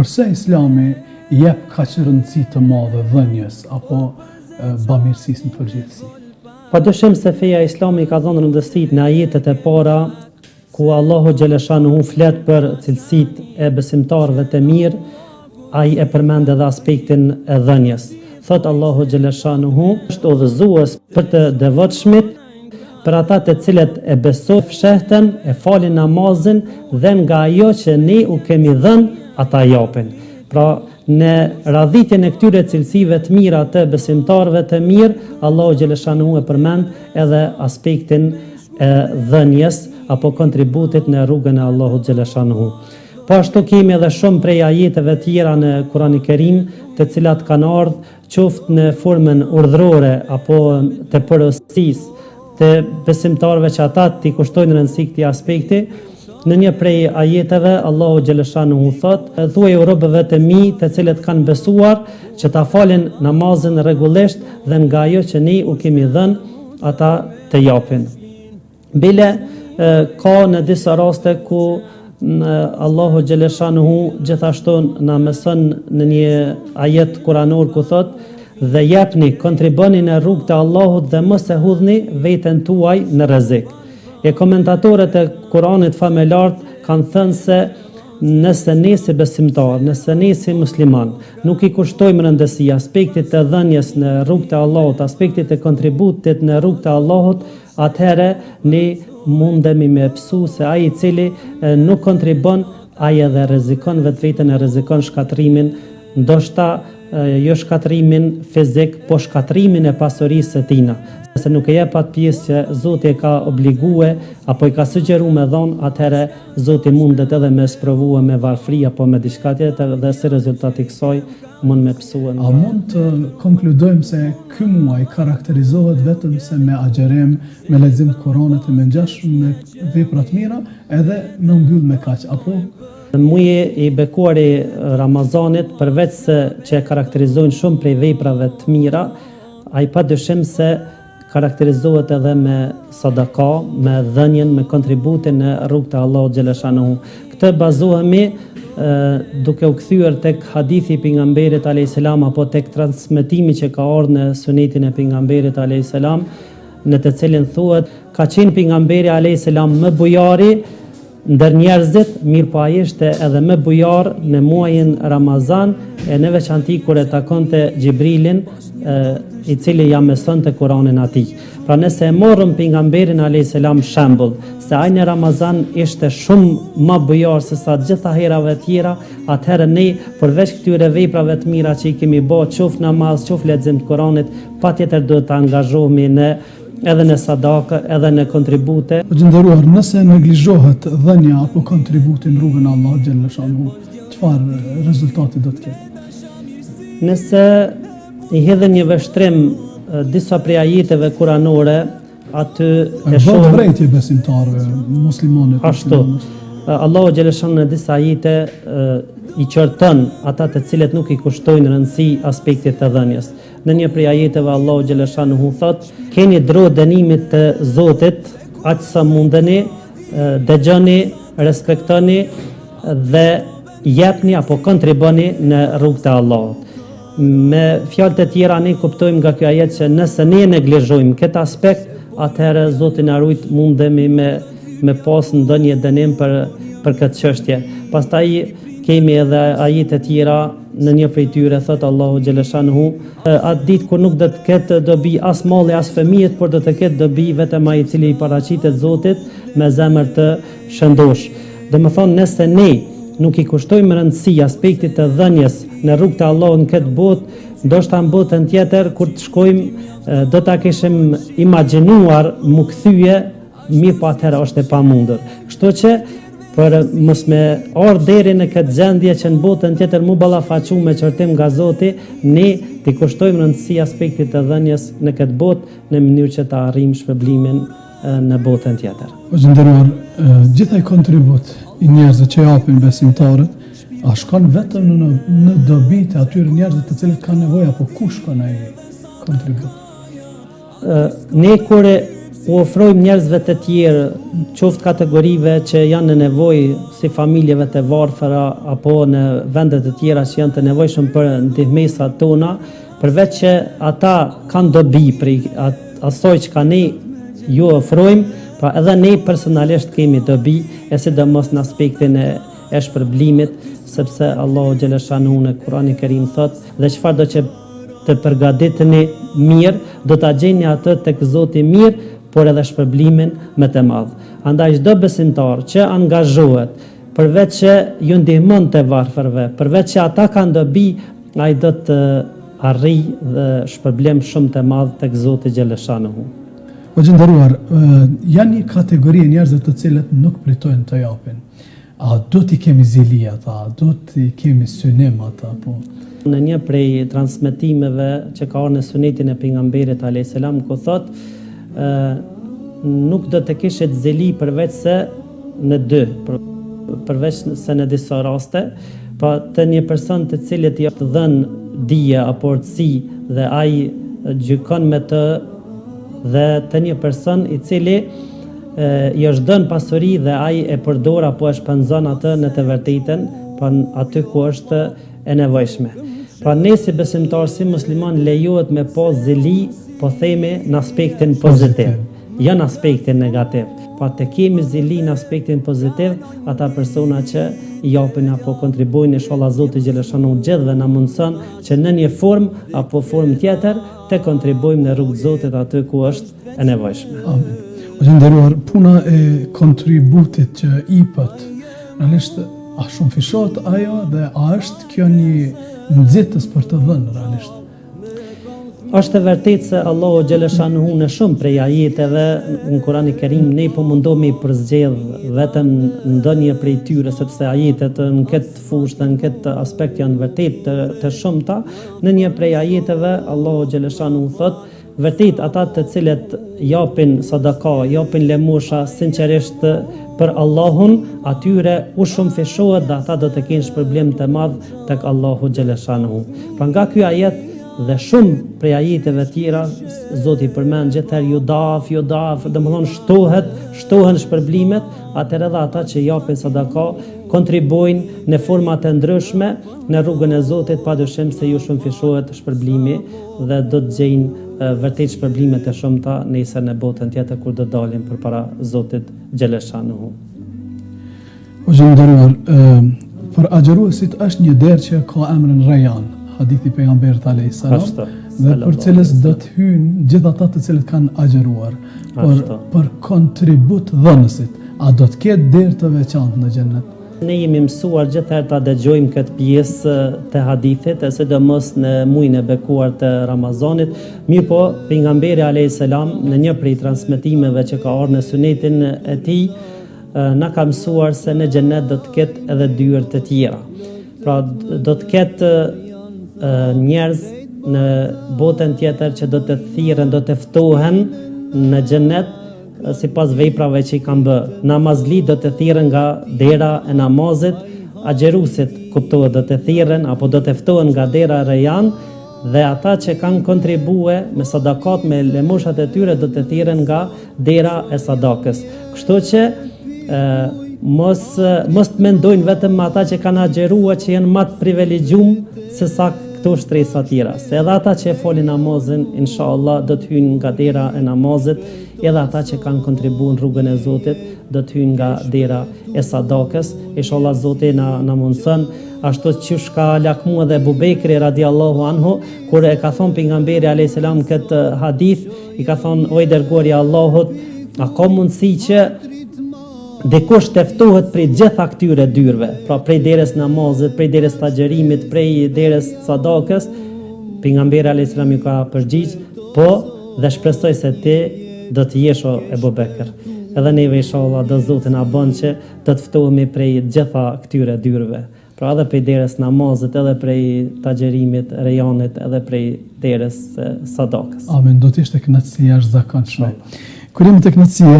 Përse Islami jep kaq rëndësi të madhe dhënjes apo bamirësisë në përgjithësi? Padyshim se feja islami ka dhënë rëndësi në ajetet e para ku Allahu xhaleshanuhu flet për cilësitë e besimtarëve të mirë, ai e përmend edhe aspektin e dhënjes. Thot Allahu xhaleshanuhu është udhëzues për të devotshmit, për ata të cilët e besojnë fshehtën, e falin namazin dhe nga ajo që ne u kemi dhënë ata japin. Pra në radhitjen e këtyre cilësive të mira të besimtarëve të mirë, Allahu xhaleshanuhu e përmend edhe aspektin e dhënjes apo kontributit në rrugën e Allahut xhaleshanuhu. Po ashtu kemi edhe shumë prej ajeteve tjera në Kur'anin e Kerim, të cilat kanë ardhur qoftë në formën urdhërore apo të porositisë të besimtarëve që ata t'i kushtojnë rëndësi këtij aspekti. Në një prej ajeteve Allahu xhaleshanuhu thot: "Thuaj robëve të mi, të cilët kanë besuar, që ta falin namazin rregullisht dhe nga ajo që ne u kemi dhënë ata të japin." Bile ka në disa raste ku Allahu xhaleshanuhu gjithashtu na mëson në një ajet kuranor ku thot: "Dhe jepni, kontriboni në rrugë të Allahut dhe mos e hudhni veten tuaj në rrezik." E komentatorët e Kuranit familart kanë thënë se nëse ne si besimtar, nëse ne si musliman nuk i kushtojmë rëndësi aspektit të dhënjes në rrugë të Allahut, aspektit të kontributit në rrugë të Allahut, atëherë ne mundemi me psu se ai i cili nuk kontribon, ai edhe rrezikon vetveten, e rrezikon shkatrimin, ndoshta jo shkatrimin fizik, po shkatrimin e pasurisë së tina. Nëse nuk e jep atë pjesë që Zoti e ka obligue apo i ka sugjeruar me dhon, atëherë Zoti mundet edhe me sprovue me varfëri apo me diçka tjetër dhe si rezultat i kësaj mund me psuen. A mund të konkludojmë se ky muaj karakterizohet vetëm se me agjerim, me lexim të Kuranit e me ngjash me vepra të mira, edhe në mbyll me kaq, apo? Muaji i bekuar i Ramazanit, përveç se që e karakterizojnë shumë prej veprave të mira, ai padyshim se karakterizohet edhe me sadaka, me dhënien, me kontributin në rrugë të Allahut xhaleshanuhu. Këtë bazohemi duke u kthyer tek hadithi i pejgamberit alayhis salam apo tek transmetimi që ka ardhur në sunetin e pejgamberit alayhis salam, në të cilin thuhet: "Ka qenë pejgamberi alayhis salam më bujari ndër njerëzit, mirë po ai ishte edhe më bujar në muajin Ramazan, e në veçanti kur e takonte Xhibrilin, i cili ja mësonte Kur'anin atij." Pra nëse e morëm pejgamberin alayhis salam shembull, se ai në Ramazan ishte shumë më bujar se sa gjitha herave tjera, atëherë ne përveç këtyre veprave të mira që i kemi bërë, qoftë namaz, qoftë lexim të Kur'anit, patjetër duhet të angazhohemi edhe në sadaka, edhe në kontribute. Gjendëruar, nëse neglizhohet dhënia apo kontributi në rrugën e Allahut xhaleshanuhu, çfarë rezultati do të ketë? Nëse i hedhën një vështrim disa prej ajeteve kuranore, aty e shohim vërejtje besimtarëve, muslimanëve. Ashtu, Allahu xhaleshanuhu në disa ajete i qorton ata të cilët nuk i kushtojnë rëndësi aspektit të dhënjes. Në një prej ajeteve Allahu xhaleshanuhu thot: "Keni dro dënimit të Zotit, aq sa mundeni, dëgjoni, respektoni dhe jepni apo kontriboni në rrugë të Allahut." Me fjalë të tjera ne kuptojmë nga ky ajet që nëse ne neglizhojmë këtë aspekt, atëherë Zoti na rujt mundemi me pas ndonjë dënim për këtë çështje. Pastaj kemi edhe ajete tjera, në një prej tyre thot Allahu xhaleshanuhu: "Atë ditë kur nuk do të ketë dobi as malli as fëmijët, por do të ketë dobi vetëm ai i cili i paraqitet Zotit me zemër të shëndosh." Domethënë, nëse ne nuk i kushtojmë rëndësi aspektit të dhënjes në rrugë të Allahut në këtë botë, ndoshta në botën tjetër kur të shkojmë do ta kishim imagjinuar mu kthye, mirë po atëherë është e pamundur. Kështu që për mos me ardhur deri në këtë gjendje që në botën tjetër mu ballafaqu me qortim nga Zoti, ne t'i kushtojmë rëndësi aspektit të dhënjes në këtë botë në mënyrë që ta arrijmë shpërblimin në botën tjetër. O gjendëruar, gjithaj kontribut i njerëzve që japin besimtarët, a shkon vetëm në dobi të atyre njerëzve të cilët kanë nevojë, apo ku shkon ai kontribut? Ne kur u ofrojmë njerëzve të tjerë, qoftë kategorive që janë në nevojë, si familjeve të varfëra apo në vendet të tjera që janë të nevojshëm për ndihmesat tona, përveç që ata kanë dobi prej asoj që ne ju ofrojmë, pra edhe ne personalisht kemi dobi, e sidomos në aspektin e shpërblimit, sepse Allahu xhaleshanu në Kur'anin e Kerim thot, dhe çfarë do që të përgatiteni mirë, do ta gjeni atë tek Zoti mirë, por edhe shpërblimin më të madh. Andaj çdo besimtar që angazhohet, përveç që ju ndihmon të varfërve, përveç që ata kanë dobi, ai do të arrijë dhe shpërblim shumë të madh tek Zoti xhaleshanuhu. O gjendëruar, janë një kategori e njerëzve të cilët nuk pritojnë të japin. A do t'i kemi zili ata, do t'i kemi synim ata, po? Në një prej transmetimeve që ka ardhur në sunetin e pejgamberit alayhis salam, ku thot, nuk do të kishit zeli përveç se në dy, përveç se në disa raste, pa të një person të cilit i është dhënë dije apo urtësi dhe ai gjykon me të, dhe të një person i cili i është dhënë pasuri dhe ai e përdor apo e shpenzon atë në të vërtetën, pa aty ku është e nevojshme. Pra ne si besimtar, si musliman, lejohet me pas zeli, po themi në aspektin pozitiv, jo në aspektin negativ. Pa të kemi zeli në aspektin pozitiv, ata persona që i japin apo kontribuojnë, inshallah Zoti xhaleshanu gjithë dhe na mundson që në një formë apo formë tjetër të kontribuojmë në rrugën e Zotit aty ku është e nevojshme. Amen. O gjendëruar, puna e kontributit që jepet, realisht a shumë fishohet ajo dhe a është kjo një nxitës për të dhënë realisht? Është e vërtetë se Allahu xhaleshanuhu në shumë prej ajeteve në Kur'anin e Kerim ne po mundohemi përzgjedh vetëm ndonjë prej tyre, sepse ajetet në këtë fushë, në këtë aspekt janë vërtet të shumta. Në një prej ajeteve Allahu xhaleshanuhu thotë, vërtet ata të cilët japin sadaka, japin lemosha sinqerisht për Allahun, atyre u shumë fishohet dhe ata do të kenë shpërblim të madh tek Allahu xhaleshanuhu. Pra nga ky ajet dhe shumë prej ajeteve tjera, Zoti përmend gjithherë judaf, domethënë shtohen shpërblimet, atëherë edhe ata që japin sadaka kontribuojnë në forma të ndryshme në rrugën e Zotit, padyshim se ju shumë fishohet shpërblimi dhe do të gjejnë vërtet shpërblime të shumta nesër në botën tjetër kur do dalim përpara Zotit xhaleshanuhu. O gjendëruar, për agjëruesit është një derë që ka emrin Rayyan, hadithi pejgamberit alayhis salam, dhe për cilës do të hyjnë gjithë ata të cilët kanë agjëruar. Për kontribut dhënësit, a do të ketë derë të veçantë në xhennet? Ne jemi mësuar gjithherë ta dëgjojmë këtë pjesë të hadithit, e sidomos në muajin e bekuar të Ramazanit. Mirë po, pejgamberi alayhis salam në një prej transmetimeve që ka ardhur në sunetin e tij, na ka mësuar se në xhennet do të ketë edhe dyert të tjera. Pra do të ketë njerëz në botën tjetër që do të thirren, do të ftohen në xhennet sipas veprave që i kanë bë. Namazli do të thirren nga dera e namazit, agjëruesit kuptohet do të thirren apo do të ftohen nga dera e Rayyan, dhe ata që kanë kontribue me sadakat, me lemoshat e tyre do të thirren nga dera e sadakës. Kështu që mos të mendojnë vetëm ata që kanë agjëruar që janë më të privilegjuar se sa këto shtresa tjera. Se edhe ata që e folin namazin, inshallah do të hyjnë nga dera e namazit, edhe ata që kanë kontribuar në rrugën e Zotit do të hyjnë nga dera e sadakës. Inshallah Zoti na mundson, ashtu siç ka lakmu edhe Abu Bekri radiallahu anhu, kur e ka thonë pejgamberi alayhis salam këtë hadith, i ka thonë: "O i dërguari i Allahut, a ka mundësi që dikush të ftohet prej gjitha këtyre dyrve, pra prej derës namazit, prej derës të agjerimit, prej derës sadakës?" Pejgamberi alayhis salam ju ka përgjigj: "Po, dhe shpresoj se ti do të jesh o Abu Bekr." Edhe neve inshallah do Zoti na bën që do të ftohemi prej gjitha këtyre dyrve. Pra edhe prej derës namazit, edhe prej të agjerimit, Rayyanit, edhe prej derës sadakës. Amen, do të ishte kënaqësi jashtëzakonshme. Kur jemi tek kënaqësia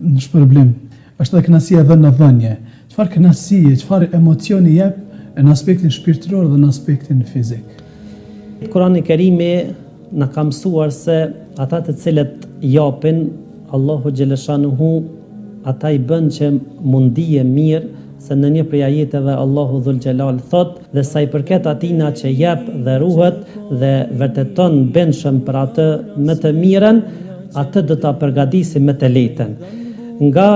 në shpërblim, është edhe kënaqësia edhe në dhënje. Çfarë kënaqësie, çfarë emocioni jep në aspektin shpirtëror dhe në aspektin fizik? Kurani i Kerimi na ka mësuar se ata të cilët japin Allahu Gjeleshanuhu ata I bën që mundi e mirë, se në një prej ajeteve Allahu Dhul Gjelal thot, dhe sa I përket atina që jep dhe ruhet dhe vërteton benshëm për atë më të mirën, atë do ta përgatisi më të lehten. Nga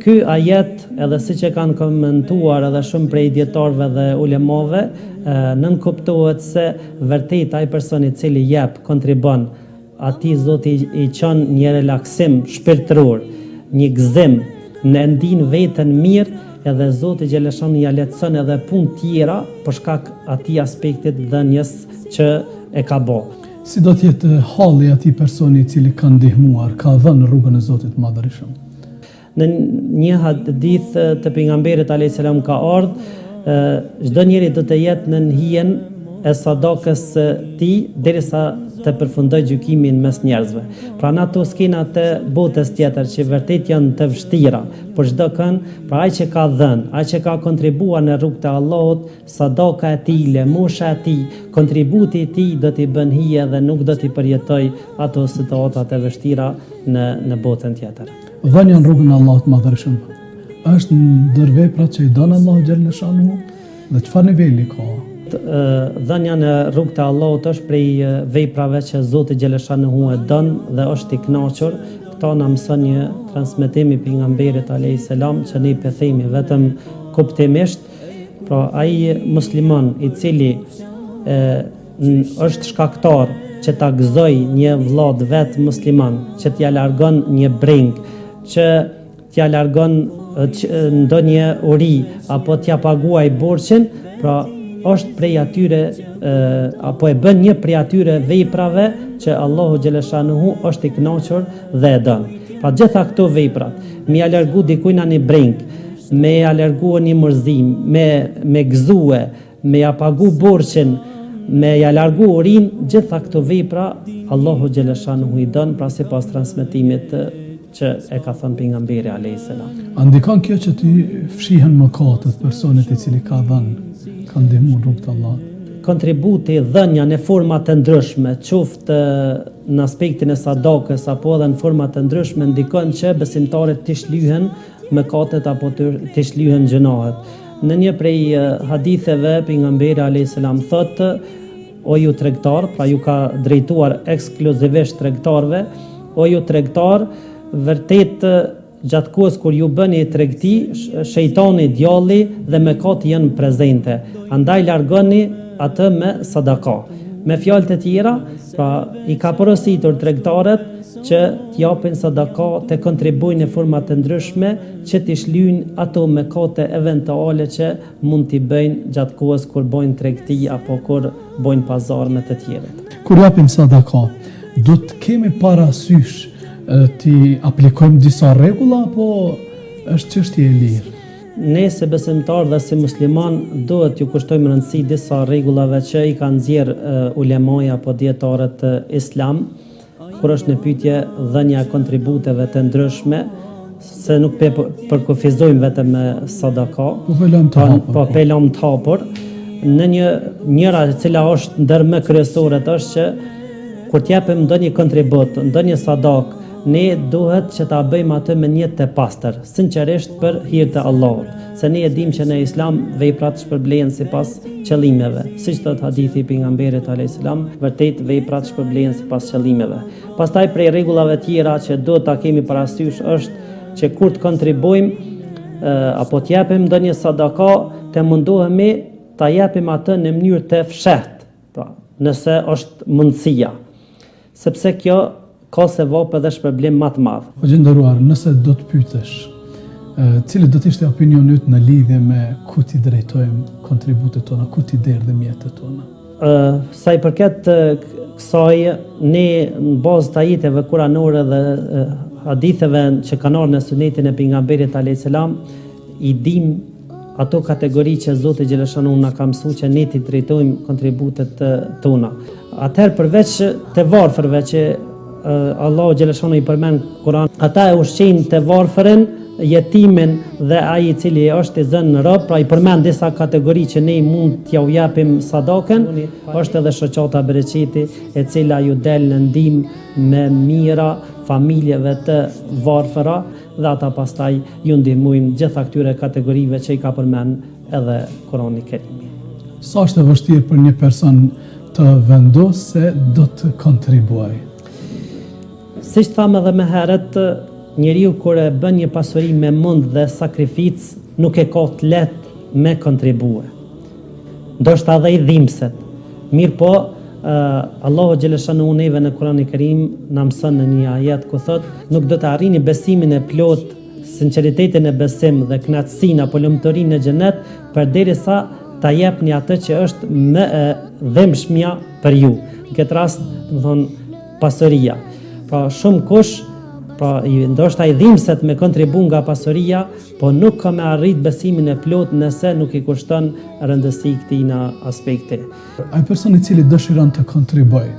ky ajet, edhe siç e kanë komentuar edhe shumë prej dietarëve dhe ulemave, nën kuptohet se vërtet ai person I cili jep, kontribon, atij Zoti I çon një relaksim shpirtëror, një gëzim, në ndin veten mirë, edhe Zoti Gjeleshani ja lehtëson edhe punë tjera për shkak atij aspektit dhënjes që e ka bë. Si do të jetë halli atij personi I cili ka ndihmuar, ka dhënë rrugën e Zotit Madhërisëm? Në një hadith të pejgamberit alayhis salam ka ardhur, çdo njeri do të jetë në hijen e sadakës ti derisa të përfundoj gjykimin mes njerëzve. Pra në ato skena të botës tjetër që vërtet janë të vështira për çdo kënd, pra ai që ka dhënë, ai që ka kontribuar në rrugt e Allahut, sadaka e tij, lëmosha e tij, kontributi I tij do t'i bën hije dhe nuk do t'i përjetoj ato situata të vështira në botën tjetër. Dhënia në rrugën e Allahut Madhërisëm është ndër veprat që I don Allahu Gjeleshanuhu dhe çfarë niveli ka? Dhënia në rrugt të Allahut është prej veprave që Zoti Gjeleshanuhu e don dhe është I kënaqur. Këta na mëson një transmetim I pejgamberit alayhis salam që ne pe themi vetëm kuptimisht, pra ai musliman I cili është shkaktar që ta gëzoj një vëllai vet musliman, që t'ja largon një breng, që t'ja largon ndonjë uri apo t'ja paguaj borxhin, pra është prej atyre apo e bën një prej atyre veprave që Allahu Gjeleshanuhu është I kënaqur dhe e don. Pa gjitha këto veprat, me ja largu dikujt në breng, me ja largu një mërzim, me gëzue, me ja pagu borxhin, me ja largu urin, gjitha këto vepra Allahu Gjeleshanuhu I don, pra sipas transmetimit që e ka thënë pejgamberi alayhis salam. A ndikon kjo që ti fshihen mëkatet personit I cili ka dhënë, ka ndihmuar rrugt të Allahut? Kontributi, dhënia në forma të ndryshme, qoftë në aspektin e sadakës apo edhe në forma të ndryshme, ndikon që besimtarët të shlyhen mëkatet apo të shlyhen gjunahet. Në një prej haditheve pejgamberi alayhis salam thotë: o ju tregtar, pra ju ka drejtuar ekskluzivisht tregtarëve, o ju tregtar, vërtet gjatë kohës kur ju bëni tregti, shejtani, djalli dhe mëkati janë prezente. Andaj largoni atë me sadaka. Me fjalë të tjera, pra I ka porositur tregtarët që t'japin sadaka, të kontribuojnë në forma të ndryshme, që t'i shlyjnë ato mëkate eventuale që mund t'i bëjnë gjatë kohës kur bojnë tregti apo kur bojnë pazar me të tjerët. Kur japim sadaka, do të kemi parasysh ti aplikojmë disa rregulla apo është çështje e lirë? Ne si besimtar dhe si musliman duhet ju kushtojmë rëndësi disa rregullave që I kanë nxjerr ulemaja apo dietarët islam, kur është në pyetje dhënia e kontributeve të ndryshme, se nuk përkufizojmë vetëm me sadaka, po pelom të hapur. Në njëra e cila është ndër më kryesorët është që kur t'japim ndonjë kontribut, ndonjë sadak, ne duhet që ta bëjmë atë me një të pastër, sinqerisht për hir të Allahut. Se ne e dim që në Islam veprat shpërblehen sipas qëllimeve. Siç thot hadithi I pejgamberit alayhis salam, vërtet veprat shpërblehen sipas qëllimeve. Pastaj prej rregullave tjera që duhet ta kemi parasysh është që kur të kontribojmë apo të japim ndonjë sadaka, të mundohemi ta japim atë në mënyrë të fshehtë, pra, nëse është mundësia. Sepse kjo ka sevap edhe shpërblim më të madh. O gjendëruar, nëse do të pyetesh, cili do të ishte opinioni yt në lidhje me ku ti drejtojmë kontributet tona, ku ti derdhim jetët tona? Sa I përket kësaj, ne në bazë të ajeteve kuranore dhe haditheve që kanë ardhur në sunetin e pejgamberit alayhis salam, I dim ato kategori që Zoti Gjeleshanu na ka mësuar që ne ti drejtojmë kontributet tona. Atëherë përveç të varfërve që Allahu Gjeleshanu I përmend Kur'an, ata e ushqejnë të varfërin, jetimin dhe ai I cili është I zënë në rob, pra I përmend disa kategori që ne mund t'ja u japim sadaken, është edhe shoqata bereqeti, e cila ju del në ndihmë me mira, familjeve të varfëra dhe ata pastaj ju ndihmojnë gjitha këtyre kategorive që i ka përmend edhe Kurani i Kerim. Sa është e vështirë për një person të vendosë se do të kontribuaj? Siç thamë edhe më herët, njeriu kur e bën një pasuri me mund dhe sakrificë, nuk e ka të lehtë me kontribue. Ndoshta edhe i dhimbset. Mirë po, Allahu xhaleshanu neve në Kur'anin e Kerim na mëson në një ajet ku thot, nuk do të arrini besimin e plot, sinqeritetin e besim dhe kënaqësinë apo lumturinë në xhenet përderisa ta jepni atë që është më e dhëmshmja për ju. Në këtë rast, do të thonë pasuria. Pra shumë kush, ndoshta i dhimbset me kontribu nga pasuria, po nuk ka me arrit besimin e plot nëse nuk i kushton rëndësi këtina aspekti. Ai person i cili dëshiron të kontribuoj,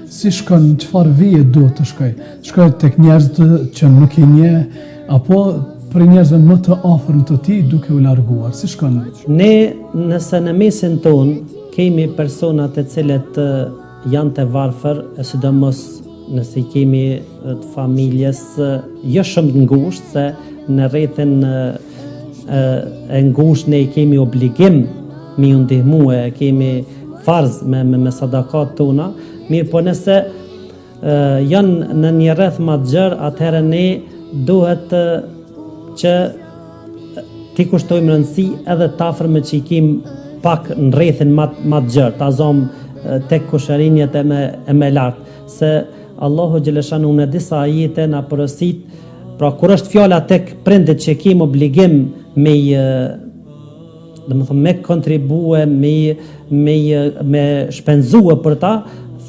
si shkon, çfarë vije do të shkoj? Shkoj tek njerëz që nuk i njeh apo për njerëzve më të afërm të tij duke u larguar? Si shkon? Ne nëse në mesin ton kemi persona të cilët janë të varfër, e sidomos nëse i kemi të familjes jo shumë të ngushtë, se në rrethin e ngushtë ne i kemi obligim me ju ndihmue, kemi farz me sadakat tona, mirë po nëse janë në një rreth më të gjerë, atëherë ne duhet që t'i kushtojmë rëndësi edhe të afërme që i kemi pak në rrethin më të gjerë, ta zomë tek kushërinjet e me lartë, se Allahu xhaleshanu në disa ajete na porosit, pra kur është fjala tek prindit që kemi obligim me kontribue, me shpenzue për ta,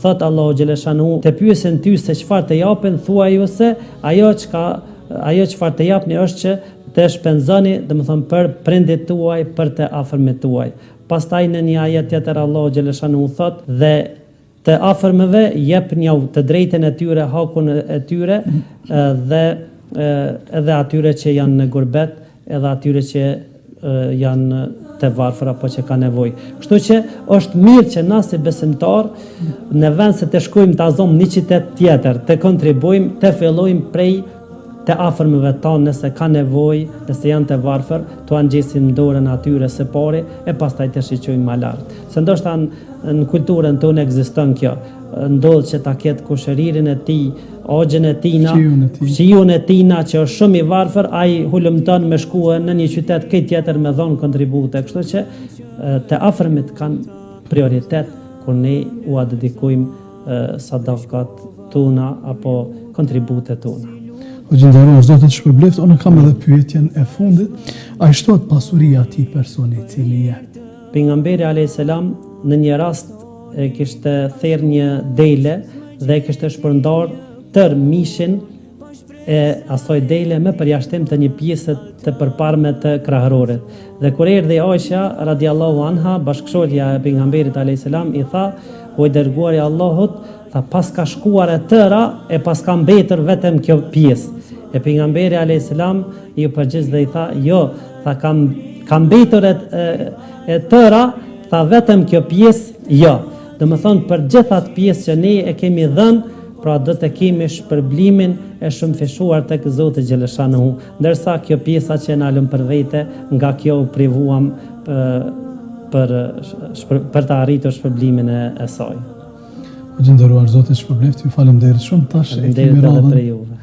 thot Allahu xhaleshanu, të pyesin ty se çfarë të japin, thuaj ju se ajo çfarë të japni është që të shpenzoni, për prindit tuaj, për të afërmit tuaj. Pastaj në një ajet tjetër Allahu xhaleshanu thot, dhe të afërmëve jepni të drejtën e tyre, hakun e tyre, dhe edhe atyre që janë në gurbet, edhe atyre që janë të varfër apo që ka nevojë. Kështu që është mirë që na si besimtar, në vend se të shkojmë të azom një qytet tjetër, të kontribuojmë, të fillojmë prej të afërmëve tonë nëse ka nevojë, nëse janë të varfër, të angjesim dorën atyre së pari e pastaj të shiqojmë më lart. Se ndoshta në kulturën tonë ekziston kjo. Ndodh që ta ketë kushëririn e tij, ogjën e tina, fshiun e tina që është shumë i varfër, ai hulumton me shkuar në një qytet këtë tjetër me dhon kontribute. Kështu që të afërmit kanë prioritet kur ne u dedikojmë sadakat tona apo kontributet tona. O gjindaruar, Zotit shpërbleft, unë kam edhe pyetjen e fundit, a shtohet pasuria ati personi i cili je? Pejgamberi alayhis salam në një rast kishte therr një dele dhe kishte shpërndar tër mishin e asoj dele me përjashtim të një pjese të përparme të krahërorit. Dhe kur erdhi Aisha radiallahu anha, bashkëshortja e pejgamberit alayhis salam, i tha: "O i dërguari i Allahut, tha pas ka shkuar e tëra e pas ka mbetur vetëm kjo pjesë." E pejgamberi alayhis salam i përgjigj dhe i tha: "Jo, tha kam mbetur e tëra, tha vetëm kjo pjesë, jo." Domethënë për gjithë atë pjesë që ne e kemi dhënë, pra do të kemi shpërblimin e shumëfishuar tek Zoti xhaleshanu, ndërsa kjo pjesa që na lëm për vete, nga kjo u privuam për të arritur shpërblimin e saj. O gjindaruar, Zoti shpërbleft, ju falemnderit shumë, tash e kemi radhën. Faleminderit edhe për juve.